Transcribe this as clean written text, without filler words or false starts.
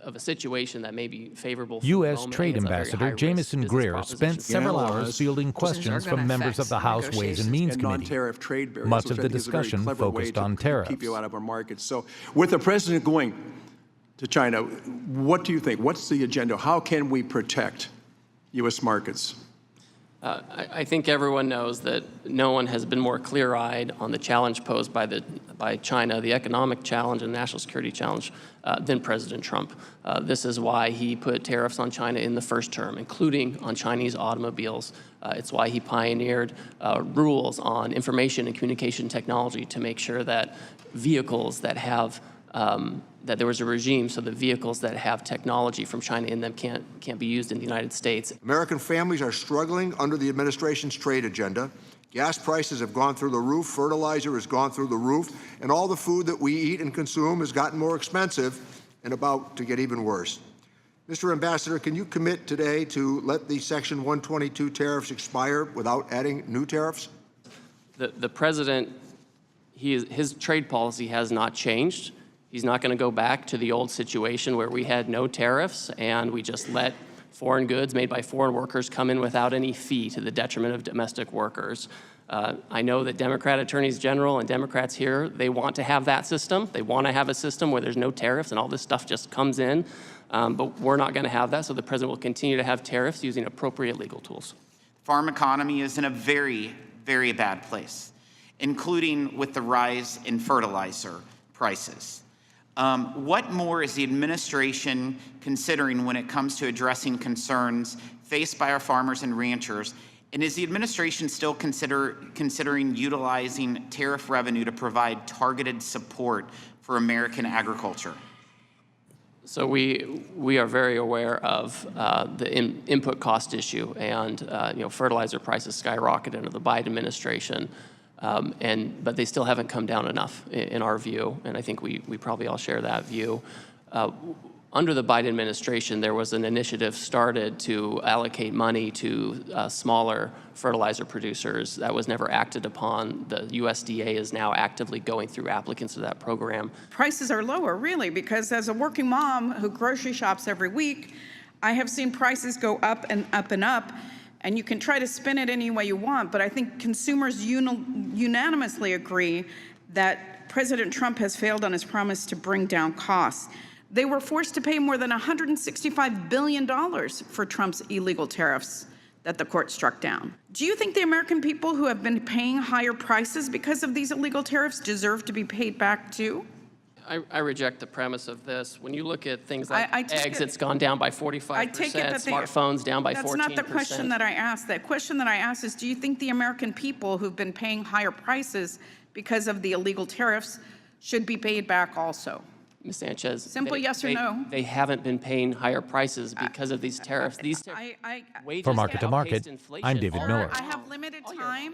of a situation that may be favorable for U.S. the moment, Trade and it's a very Ambassador high-risk Jamieson business Greer proposition spent for several China. hours fielding questions from members of the House Ways and Means Committee. Much of the discussion focused on tariffs. Keep you out of our markets. So with the president going to China, what do you think? What's the agenda? How can we protect U.S. markets? I think everyone knows that no one has been more clear-eyed on the challenge posed by China, the economic challenge and national security challenge, than President Trump. This is why he put tariffs on China in the first term, including on Chinese automobiles. It's why he pioneered rules on information and communication technology to make sure that vehicles that have that there was a regime so the vehicles that have technology from China in them can't be used in the United States. American families are struggling under the administration's trade agenda. Gas prices have gone through the roof, fertilizer has gone through the roof, and all the food that we eat and consume has gotten more expensive and about to get even worse. Mr. Ambassador, can you commit today to let the Section 122 tariffs expire without adding new tariffs? The president, his trade policy has not changed. He's not going to go back to the old situation where we had no tariffs and we just let foreign goods made by foreign workers come in without any fee to the detriment of domestic workers. I know that Democrat attorneys general and Democrats here, they want to have that system. They want to have a system where there's no tariffs and all this stuff just comes in. But we're not going to have that, so the president will continue to have tariffs using appropriate legal tools. Farm economy is in a very, very bad place, including with the rise in fertilizer prices. What more is the administration considering when it comes to addressing concerns faced by our farmers and ranchers? And is the administration still considering utilizing tariff revenue to provide targeted support for American agriculture? So we are very aware of the input cost issue, and fertilizer prices skyrocketed under the Biden administration. But they still haven't come down enough in our view, and I think we probably all share that view. Under the Biden administration, there was an initiative started to allocate money to smaller fertilizer producers. That was never acted upon. The USDA is now actively going through applicants to that program. Prices are lower, really, because as a working mom who grocery shops every week, I have seen prices go up and up and up. And you can try to spin it any way you want, but I think consumers unanimously agree that President Trump has failed on his promise to bring down costs. They were forced to pay more than $165 billion for Trump's illegal tariffs that the court struck down. Do you think the American people who have been paying higher prices because of these illegal tariffs deserve to be paid back too? I reject the premise of this. When you look at things like eggs, it's gone down by 45%, smartphones down by 14%. That's not the question that I asked. The question that I asked is, do you think the American people who've been paying higher prices because of the illegal tariffs should be paid back also? Ms. Sanchez, simple yes or no. They haven't been paying higher prices because of these taraffs. For Market to Market, I'm David Miller. I have limited time.